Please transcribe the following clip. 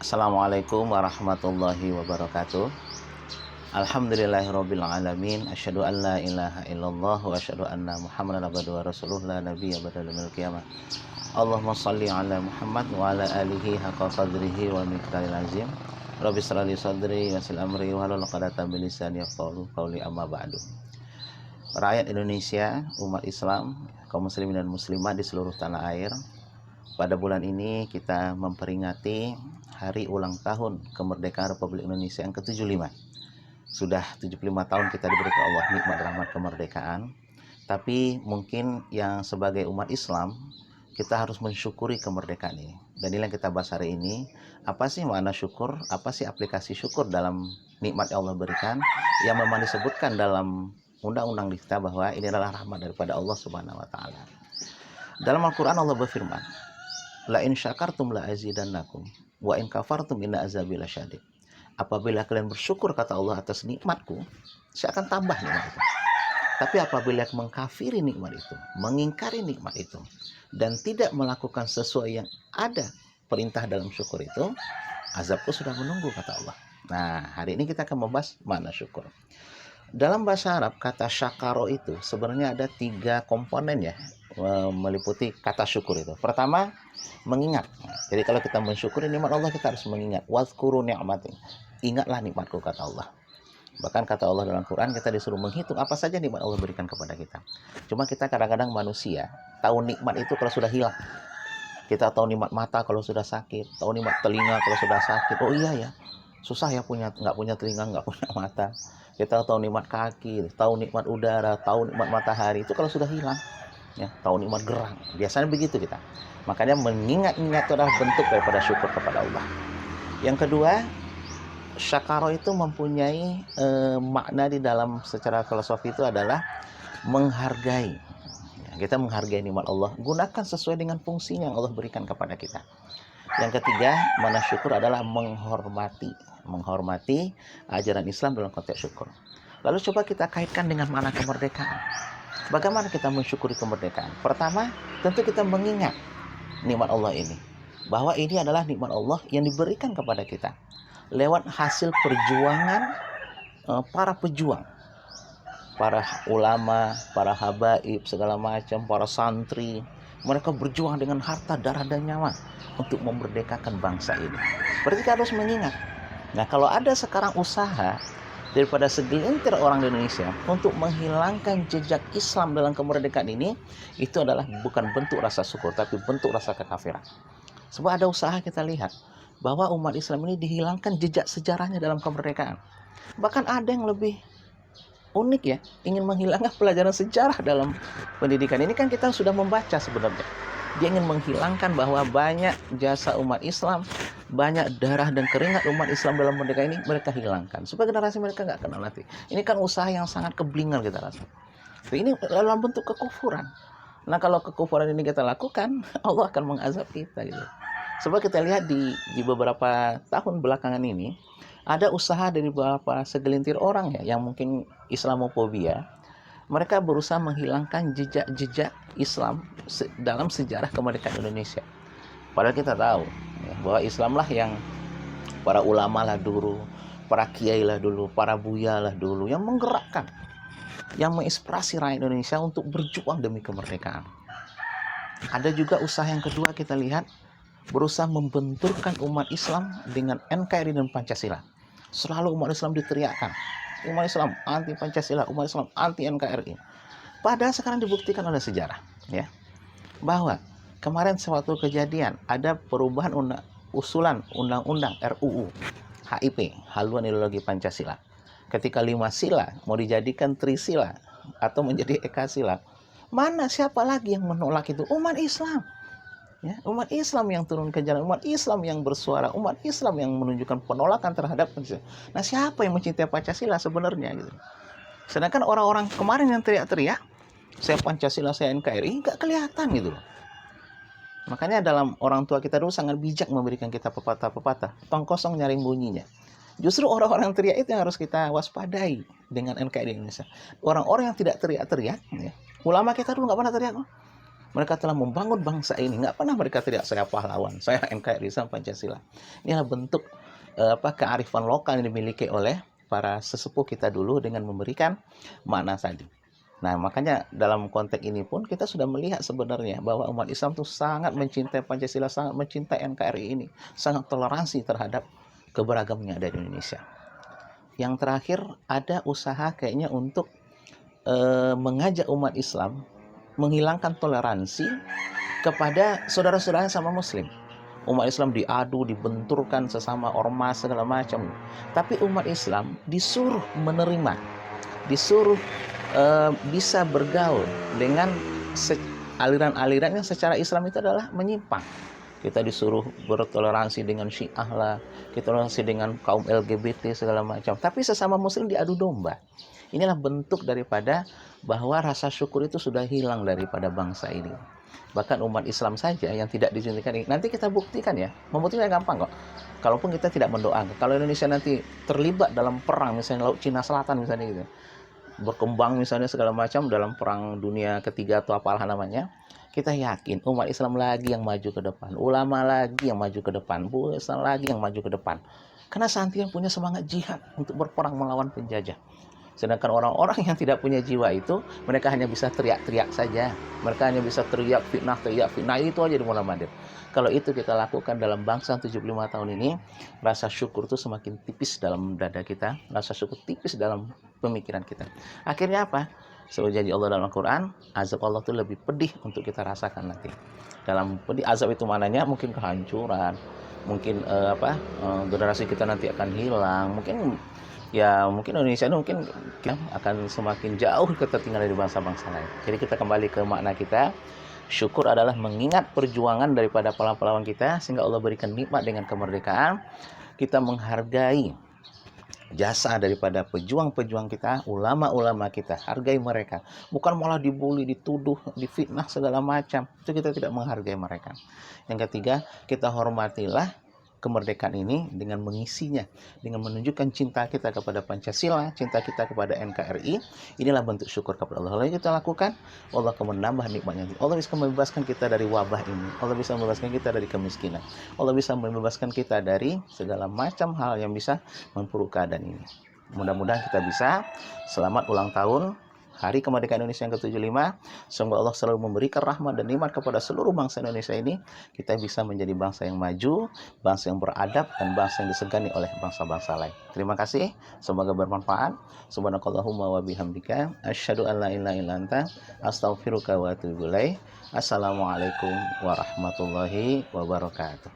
Assalamualaikum warahmatullahi wabarakatuh. Alhamdulillahirabbil alamin. Asyhadu an la ilaha illallah wa asyhadu anna Muhammadan abduhu wa rasuluh la nabiyya ba'da yaumil qiyamah. Allahumma shalli ala Muhammad wa ala alihi haqqa qadrihi wa miqdaril azim. Rabbi shrah li sadri wa yassir amri wa hlul 'uqdatam min lisani yafqahu qawli, amma ba'du. Rakyat Indonesia, umat Islam, kaum muslimin dan muslimat di seluruh tanah air, pada bulan ini kita memperingati hari ulang tahun kemerdekaan Republik Indonesia yang ke-75. Sudah 75 tahun kita diberi oleh Allah nikmat rahmat kemerdekaan. Tapi mungkin yang sebagai umat Islam, kita harus mensyukuri kemerdekaan ini. Dan ini yang kita bahas hari ini. Apa sih makna syukur? Apa sih aplikasi syukur dalam nikmat yang Allah berikan? Yang memang disebutkan dalam undang-undang kita bahwa ini adalah rahmat daripada Allah Subhanahu wa taala. Dalam Al-Qur'an Allah berfirman, la in syakartum la azidannakum wa in kafartum inna azabi lasyadid. Apabila kalian bersyukur, kata Allah, atas nikmatku, saya akan tambah nikmat itu. Tapi apabila mengkafiri nikmat itu, mengingkari nikmat itu, dan tidak melakukan sesuai yang ada perintah dalam syukur itu, azabku sudah menunggu, kata Allah. Nah, hari ini kita akan membahas makna syukur. Dalam bahasa Arab, kata syakaro itu sebenarnya ada 3 komponen ya, meliputi kata syukur itu. Pertama, mengingat. Jadi kalau kita mensyukuri nikmat Allah, kita harus mengingat. Wazkuru ni'mati. Ingatlah nikmatku, kata Allah. Bahkan kata Allah dalam Quran, kita disuruh menghitung apa saja nikmat Allah berikan kepada kita. Cuma kita kadang-kadang manusia tahu nikmat itu kalau sudah hilang. Kita tahu nikmat mata kalau sudah sakit, tahu nikmat telinga kalau sudah sakit. Oh iya ya, susah ya nggak punya telinga, nggak punya mata. Kita tahu nikmat kaki, tahu nikmat udara, tahu nikmat matahari, itu kalau sudah hilang. Ya, tahu nikmat gerak. Biasanya begitu kita. Makanya mengingat-ingat itu adalah bentuk daripada syukur kepada Allah. Yang kedua, syakaro itu mempunyai makna di dalam secara filosofi itu adalah menghargai. Ya, kita menghargai nikmat Allah, gunakan sesuai dengan fungsinya yang Allah berikan kepada kita. Yang ketiga, makna syukur adalah menghormati ajaran Islam dalam konteks syukur. Lalu coba kita kaitkan dengan makna kemerdekaan. Bagaimana kita mensyukuri kemerdekaan? Pertama, tentu kita mengingat nikmat Allah ini, bahwa ini adalah nikmat Allah yang diberikan kepada kita lewat hasil perjuangan para pejuang, para ulama, para habaib, segala macam, para santri. Mereka berjuang dengan harta, darah, dan nyawa untuk memerdekakan bangsa ini. Berarti kita harus mengingat. Nah, kalau ada sekarang usaha daripada segelintir orang di Indonesia untuk menghilangkan jejak Islam dalam kemerdekaan ini, itu adalah bukan bentuk rasa syukur, tapi bentuk rasa kekafiran. Sebab ada usaha, kita lihat bahwa umat Islam ini dihilangkan jejak sejarahnya dalam kemerdekaan. Bahkan ada yang lebih unik ya, ingin menghilangkan pelajaran sejarah dalam pendidikan. Ini kan kita sudah membaca sebenarnya. Dia ingin menghilangkan bahwa banyak jasa umat Islam, banyak darah dan keringat umat Islam dalam merdeka ini mereka hilangkan, supaya generasi mereka nggak kenal nanti. Ini kan usaha yang sangat keblingan kita rasa. Ini dalam bentuk kekufuran. Nah, kalau kekufuran ini kita lakukan, Allah akan mengazab kita gitu. Sebab kita lihat di beberapa tahun belakangan ini, ada usaha dari beberapa segelintir orang ya, yang mungkin Islamofobia. Mereka berusaha menghilangkan jejak-jejak Islam dalam sejarah kemerdekaan Indonesia. Padahal kita tahu ya, bahwa Islamlah yang para ulama lah dulu, para kiai lah dulu, para buya lah dulu yang menggerakkan, yang menginspirasi rakyat Indonesia untuk berjuang demi kemerdekaan. Ada juga usaha yang kedua, kita lihat, berusaha membenturkan umat Islam dengan NKRI dan Pancasila. Selalu umat Islam diteriakkan, umat Islam anti Pancasila, umat Islam anti NKRI. Padahal sekarang dibuktikan oleh sejarah ya, bahwa kemarin suatu kejadian ada perubahan usulan undang-undang RUU HIP, haluan ideologi Pancasila. Ketika 5 sila mau dijadikan trisila atau menjadi ekasila, mana siapa lagi yang menolak itu? Umat Islam. Ya, umat Islam yang turun ke jalan, umat Islam yang bersuara, umat Islam yang menunjukkan penolakan terhadap Pancasila. Nah, siapa yang mencintai Pancasila sebenarnya gitu? Sedangkan orang-orang kemarin yang teriak-teriak, saya Pancasila, saya NKRI, nggak kelihatan gitu. Makanya dalam orang tua kita dulu sangat bijak memberikan kita pepatah-pepatah, tong kosong nyaring bunyinya. Justru orang-orang yang teriak itu yang harus kita waspadai dengan NKRI di Indonesia. Orang-orang yang tidak teriak-teriak, ya. Ulama kita dulu nggak pernah teriak. Mereka telah membangun bangsa ini. Nggak pernah mereka teriak, saya pahlawan, saya NKRI, Islam, Pancasila. Inilah bentuk kearifan lokal yang dimiliki oleh para sesepuh kita dulu dengan memberikan makna tadi. Nah, makanya dalam konteks ini pun kita sudah melihat sebenarnya bahwa umat Islam itu sangat mencintai Pancasila, sangat mencintai NKRI ini, sangat toleransi terhadap keberagaman yang ada di Indonesia. Yang terakhir, ada usaha kayaknya untuk mengajak umat Islam menghilangkan toleransi kepada saudara-saudaranya sama Muslim. Umat Islam diadu, dibenturkan sesama ormas segala macam. Tapi umat Islam disuruh menerima, disuruh bisa bergaul dengan aliran-aliran yang secara Islam itu adalah menyimpang. Kita disuruh bertoleransi dengan Syiah lah, kita toleransi dengan kaum LGBT segala macam. Tapi sesama Muslim diadu domba. Inilah bentuk daripada bahwa rasa syukur itu sudah hilang daripada bangsa ini. Bahkan umat Islam saja yang tidak disuntikan ini, nanti kita buktikan ya, membuktikan gampang kok. Kalaupun kita tidak mendoakan, kalau Indonesia nanti terlibat dalam perang, misalnya Laut Cina Selatan misalnya gitu, berkembang misalnya segala macam dalam perang dunia ketiga atau apalah namanya, kita yakin umat Islam lagi yang maju ke depan, ulama lagi yang maju ke depan, Islam lagi yang maju ke depan. Karena santri yang punya semangat jihad untuk berperang melawan penjajah. Sedangkan orang-orang yang tidak punya jiwa itu, mereka hanya bisa teriak-teriak saja. Mereka hanya bisa teriak fitnah, itu aja di bulan Ramadan. Kalau itu kita lakukan dalam bangsa 75 tahun ini, rasa syukur itu semakin tipis dalam dada kita, rasa syukur tipis dalam pemikiran kita. Akhirnya apa? Seperti janji Allah dalam Al-Quran, azab Allah itu lebih pedih untuk kita rasakan nanti. Dalam pedih, azab itu mananya mungkin kehancuran, mungkin generasi kita nanti akan hilang, mungkin Indonesia ini mungkin akan semakin jauh ketertinggalan dari bangsa-bangsa lain. Jadi kita kembali ke makna kita. Syukur adalah mengingat perjuangan daripada pahlawan kita sehingga Allah berikan nikmat dengan kemerdekaan. Kita menghargai jasa daripada pejuang-pejuang kita, ulama-ulama kita, hargai mereka. Bukan malah dibully, dituduh, difitnah segala macam. Itu kita tidak menghargai mereka. Yang ketiga, kita hormatilah kemerdekaan ini dengan mengisinya, dengan menunjukkan cinta kita kepada Pancasila, cinta kita kepada NKRI. Inilah bentuk syukur kepada Allah. Lalu kita lakukan, Allah akan menambah nikmatnya. Allah bisa membebaskan kita dari wabah ini. Allah bisa membebaskan kita dari kemiskinan. Allah bisa membebaskan kita dari segala macam hal yang bisa memperburuk keadaan ini. Mudah-mudahan kita bisa selamat ulang tahun Hari Kemerdekaan Indonesia yang ke-75. Semoga Allah selalu memberikan rahmat dan nikmat kepada seluruh bangsa Indonesia ini. Kita bisa menjadi bangsa yang maju, bangsa yang beradab, dan bangsa yang disegani oleh bangsa-bangsa lain. Terima kasih. Semoga bermanfaat. Subhanakallahumma wa bihamdika asyhadu an la ilaha illa anta astaghfiruka wa atubu ilaik. Assalamualaikum warahmatullahi wabarakatuh.